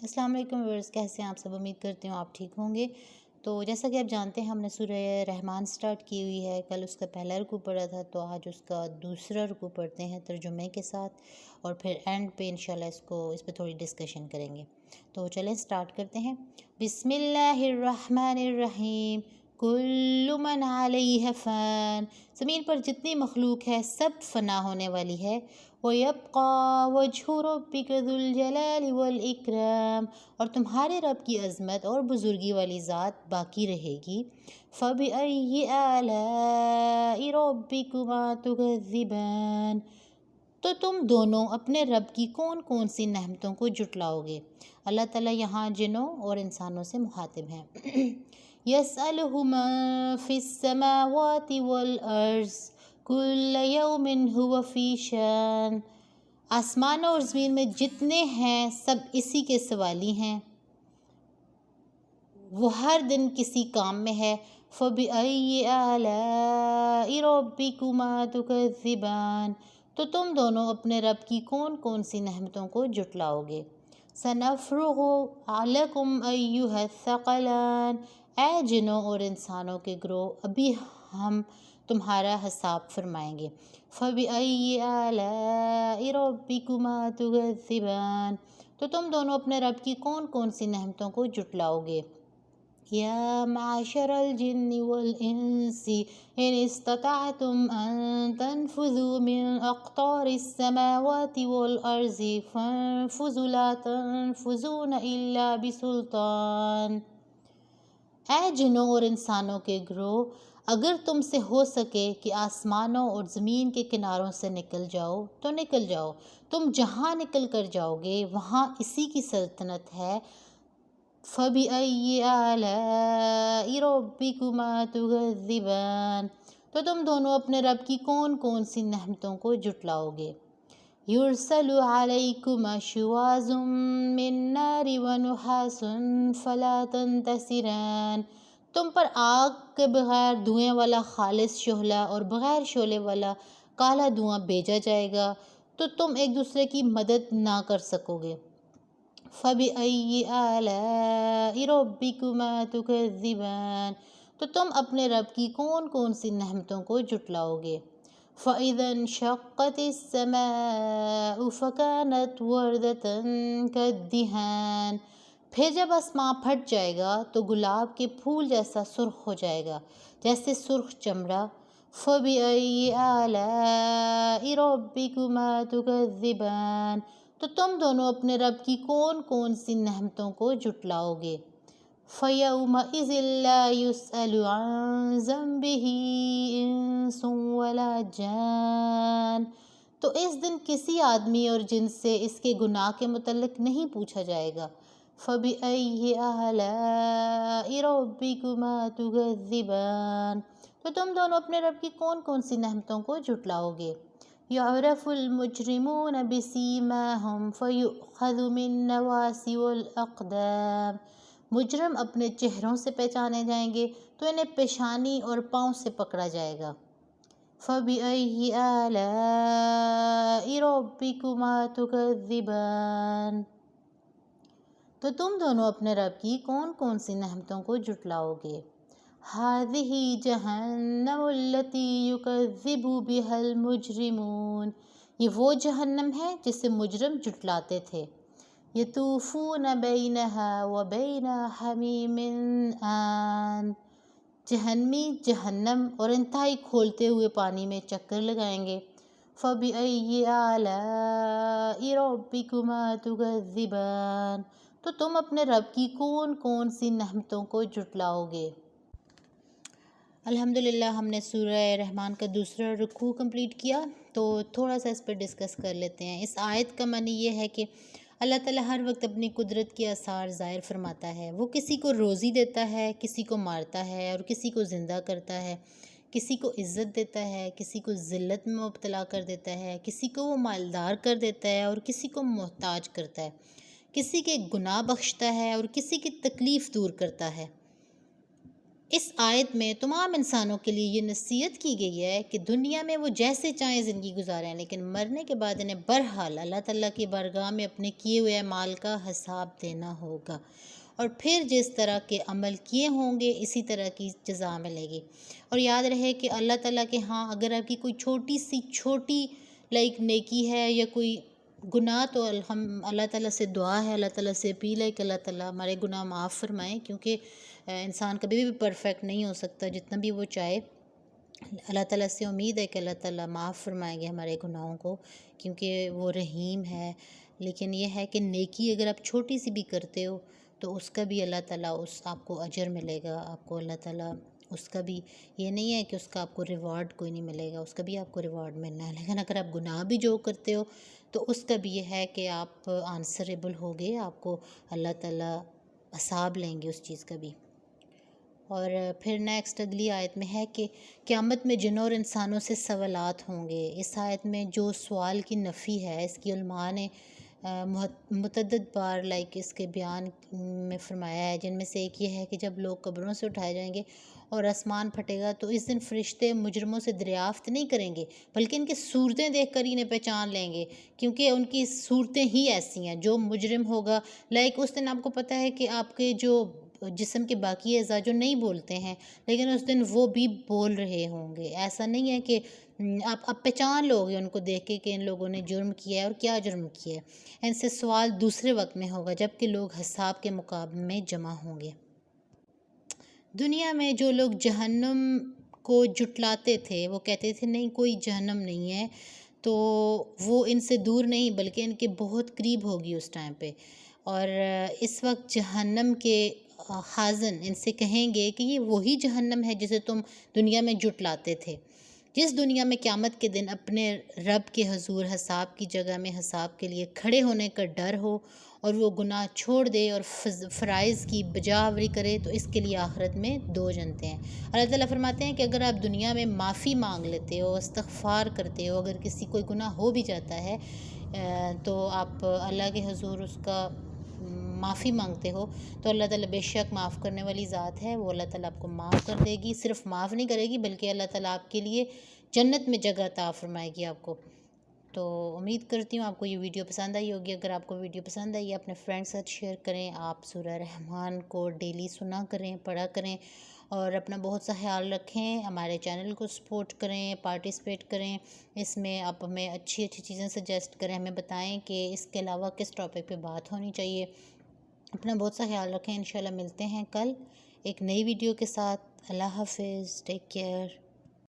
السلام علیکم ویورز، کیسے ہیں آپ سب؟ امید کرتی ہوں آپ ٹھیک ہوں گے۔ تو جیسا کہ آپ جانتے ہیں ہم نے سورہ رحمان سٹارٹ کی ہوئی ہے۔ کل اس کا پہلا رکوع پڑھا تھا، تو آج اس کا دوسرا رکوع پڑھتے ہیں ترجمے کے ساتھ، اور پھر اینڈ پہ انشاءاللہ اس پہ تھوڑی ڈسکشن کریں گے۔ تو چلیں سٹارٹ کرتے ہیں۔ بسم اللہ الرحمن الرحیم۔ کل من علیہ فان، زمین پر جتنی مخلوق ہے سب فنا ہونے والی ہے۔ وَيَبْقَى وَجْهُ رَبِّكَ ذُو الْجَلَالِ وَالْإِكْرَامِ، اور تمہارے رب کی عظمت اور بزرگی والی ذات باقی رہے گی۔ فَبِأَيِّ آلَاءِ رَبِّكُمَا تُكَذِّبَانِ، تو تم دونوں اپنے رب کی کون کون سی نعمتوں کو جھٹلاؤ گے۔ اللہ تعالیٰ یہاں جنوں اور انسانوں سے مخاطب ہیں۔ يَسْأَلُهُ مَن فِي السَّمَاوَاتِ وَالْأَرْضِ كُلَّ يَوْمٍ هُوَ فِي شَأْنٍ، آسمانوں اور زمین میں جتنے ہیں سب اسی کے سوالی ہیں، وہ ہر دن کسی کام میں ہے۔ فَبِأَيِّ آلَاءِ رَبِّكُمَا تُكَذِّبَانِ، تو تم دونوں اپنے رب کی کون کون سی نعمتوں کو جھٹلاؤ گے۔ سَنَفْرُغُ عَلَيْكُمْ أَيُّهَ الثَّقَلَانِ، اے جنوں اور انسانوں کے گروہ، ابھی ہم تمہارا حساب فرمائیں گے۔ فَبِأَيِّ آلَاءِ رَبِّكُمَا تُكَذِّبَانِ، تو تم دونوں اپنے رب کی کون کون سی نعمتوں کو جھٹلاؤ گے۔ یا معشر الجن والانس ان استطعتم ان تنفذوا من اقطار السماوات والارض فانفذوا لا تنفذون الا بسلطان، اے جنوں اور انسانوں کے گروہ، اگر تم سے ہو سکے کہ آسمانوں اور زمین کے کناروں سے نکل جاؤ تو نکل جاؤ، تم جہاں نکل کر جاؤ گے وہاں اسی کی سلطنت ہے۔ فَبِأَيِّ آلَاءِ رَبِّكُمَا تُكَذِّبَانِ، تو تم دونوں اپنے رب کی کون کون سی نعمتوں کو جھٹلاؤ گے۔ يُرْسَلُ عَلَيْكُمَا شُوَاظٌ مِّن نَّارٍ وَنُحَاسٌ فَلَا تَنتَصِرَانِ، تم پر آگ کے بغیر دھوئیں والا خالص شعلہ اور بغیر شعلے والا کالا دھواں بھیجا جائے گا، تو تم ایک دوسرے کی مدد نہ کر سکو گے۔ فَبِأَيِّ آلَاءِ رَبِّكُمَا تُكَذِّبَانِ، تو تم اپنے رب کی کون کون سی نعمتوں کو جھٹلاؤ گے۔ فَإِذَا انشَقَّتِ السَّمَاءُ فَكَانَتْ وَرْدَةً كَالدِّهَانِ، پھر جب آسمان پھٹ جائے گا تو گلاب کے پھول جیسا سرخ ہو جائے گا، جیسے سرخ چمڑا۔ فَبِأَيِّ آلَاءِ رَبِّكُمَا تُكَذِّبَانِ، تو تم دونوں اپنے رب کی کون کون سی نعمتوں کو جھٹلاؤ گے۔ فَيَوْمَئِذٍ لَا يُسْأَلُ عَن ذَنبِهِ إِنسٌ وَلَا جَانٌ، تو اس دن کسی آدمی اور جن سے اس کے گناہ کے متعلق نہیں پوچھا جائے گا۔ فَبِأَيِّ آلَاءِ رَبِّكُمَا تُكَذِّبَانِ، تو تم دونوں اپنے رب کی کون کون سی نعمتوں کو جھٹلاؤ گے۔ يُعْرَفُ الْمُجْرِمُونَ بِسِيمَاهُمْ فَيُؤْخَذُ بِالنَّوَاصِي وَالْأَقْدَامِ، مجرم اپنے چہروں سے پہچانے جائیں گے تو انہیں پیشانی اور پاؤں سے پکڑا جائے گا۔ فَبِأَيِّ آلَاءِ رَبِّكُمَا تُكَذِّبَانِ، تو تم دونوں اپنے رب کی کون کون سی نعمتوں کو جھٹلاؤ گے۔ هَٰذِهِ جَهَنَّمُ الَّتِي يُكَذِّبُ بِهَا الْمُجْرِمُونَ، یہ وہ جہنم ہے جسے مجرم جھٹلاتے تھے۔ يَطُوفُونَ بَيْنَهَا وَبَيْنَ حَمِيمٍ آنٍ، جہنمی جہنم اور انتہائی کھولتے ہوئے پانی میں چکر لگائیں گے۔ فَبِأَيِّ آلَاءِ رَبِّكُمَا تُكَذِّبَانِ، تو تم اپنے رب کی کون کون سی نعمتوں کو جھٹلاؤ گے۔ الحمدللہ ہم نے سورہ رحمان کا دوسرا رکوع کمپلیٹ کیا، تو تھوڑا سا اس پر ڈسکس کر لیتے ہیں۔ اس آیت کا معنی یہ ہے کہ اللہ تعالیٰ ہر وقت اپنی قدرت کے آثار ظاہر فرماتا ہے۔ وہ کسی کو روزی دیتا ہے، کسی کو مارتا ہے اور کسی کو زندہ کرتا ہے، کسی کو عزت دیتا ہے، کسی کو ذلت میں مبتلا کر دیتا ہے، کسی کو وہ مالدار کر دیتا ہے اور کسی کو محتاج کرتا ہے، کسی کے گناہ بخشتا ہے اور کسی کی تکلیف دور کرتا ہے۔ اس آیت میں تمام انسانوں کے لیے یہ نصیحت کی گئی ہے کہ دنیا میں وہ جیسے چاہیں زندگی گزاریں، لیکن مرنے کے بعد انہیں بہرحال اللہ تعالیٰ کی بارگاہ میں اپنے کیے ہوئے اعمال کا حساب دینا ہوگا، اور پھر جس طرح کے عمل کیے ہوں گے اسی طرح کی جزا ملے گی۔ اور یاد رہے کہ اللہ تعالیٰ کے ہاں اگر آپ کی کوئی چھوٹی نیکی ہے یا کوئی گناہ، تو ہم اللہ تعالیٰ سے دعا ہے، اللہ تعالیٰ سے اپیل ہے کہ اللہ تعالیٰ ہمارے گناہ معاف فرمائیں، کیونکہ انسان کبھی بھی پرفیکٹ نہیں ہو سکتا جتنا بھی وہ چاہے۔ اللہ تعالیٰ سے امید ہے کہ اللہ تعالیٰ معاف فرمائیں گے ہمارے گناہوں کو، کیونکہ وہ رحیم ہے۔ لیکن یہ ہے کہ نیکی اگر آپ چھوٹی سی بھی کرتے ہو تو اس کا بھی اللہ تعالیٰ آپ کو اجر ملے گا، آپ کو اللہ تعالیٰ اس کا بھی، یہ نہیں ہے کہ اس کا آپ کو ریوارڈ کوئی نہیں ملے گا، اس کا بھی آپ کو ریوارڈ ملنا ہے۔ لیکن اگر آپ گناہ بھی جو کرتے ہو تو اس کا بھی یہ ہے کہ آپ آنسریبل ہوگے، آپ کو اللہ تعالیٰ حساب لیں گے اس چیز کا بھی۔ اور پھر نیکسٹ اگلی آیت میں ہے کہ قیامت میں جنوں اور انسانوں سے سوالات ہوں گے۔ اس آیت میں جو سوال کی نفی ہے، اس کی علماء نے متعدد بار اس کے بیان میں فرمایا ہے، جن میں سے ایک یہ ہے کہ جب لوگ قبروں سے اٹھائے جائیں گے اور آسمان پھٹے گا تو اس دن فرشتے مجرموں سے دریافت نہیں کریں گے، بلکہ ان کی صورتیں دیکھ کر انہیں پہچان لیں گے، کیونکہ ان کی صورتیں ہی ایسی ہیں۔ جو مجرم ہوگا اس دن آپ کو پتہ ہے کہ آپ کے جو جسم کے باقی اعضاء جو نہیں بولتے ہیں، لیکن اس دن وہ بھی بول رہے ہوں گے۔ ایسا نہیں ہے کہ آپ پہچان لو گے ان کو دیکھ کے کہ ان لوگوں نے جرم کیا ہے اور کیا جرم کیا ہے۔ ان سے سوال دوسرے وقت میں ہوگا جب کہ لوگ حساب کے مقابلے میں جمع ہوں گے۔ دنیا میں جو لوگ جہنم کو جھٹلاتے تھے، وہ کہتے تھے نہیں کوئی جہنم نہیں ہے، تو وہ ان سے دور نہیں بلکہ ان کے بہت قریب ہوگی اس ٹائم پہ۔ اور اس وقت جہنم کے خازن ان سے کہیں گے کہ یہ وہی جہنم ہے جسے تم دنیا میں جھٹلاتے تھے۔ جس دنیا میں قیامت کے دن اپنے رب کے حضور حساب کی جگہ میں حساب کے لیے کھڑے ہونے کا ڈر ہو، اور وہ گناہ چھوڑ دے اور فرائض کی بجاوری کرے، تو اس کے لیے آخرت میں دو جنتیں ہیں۔ اللہ تعالیٰ فرماتے ہیں کہ اگر آپ دنیا میں معافی مانگ لیتے ہو، استغفار کرتے ہو، اگر کسی کوئی گناہ ہو بھی جاتا ہے تو آپ اللہ کے حضور اس کا معافی مانگتے ہو، تو اللہ تعالیٰ بے شک معاف کرنے والی ذات ہے، وہ اللہ تعالیٰ آپ کو معاف کر دے گی۔ صرف معاف نہیں کرے گی بلکہ اللہ تعالیٰ آپ کے لیے جنت میں جگہ عطا فرمائے گی آپ کو۔ تو امید کرتی ہوں آپ کو یہ ویڈیو پسند آئی ہوگی۔ اگر آپ کو ویڈیو پسند آئی، اپنے فرینڈ ساتھ شیئر کریں۔ آپ سورہ رحمان کو ڈیلی سنا کریں، پڑھا کریں، اور اپنا بہت سا خیال رکھیں۔ ہمارے چینل کو سپورٹ کریں، پارٹیسپیٹ کریں، اس میں آپ ہمیں اچھی چیزیں سجیسٹ کریں، ہمیں بتائیں کہ اس کے علاوہ کس ٹاپک پہ بات ہونی چاہیے۔ اپنا بہت سا خیال رکھیں۔ انشاءاللہ ملتے ہیں کل ایک نئی ویڈیو کے ساتھ۔ اللہ حافظ، ٹیک کیئر۔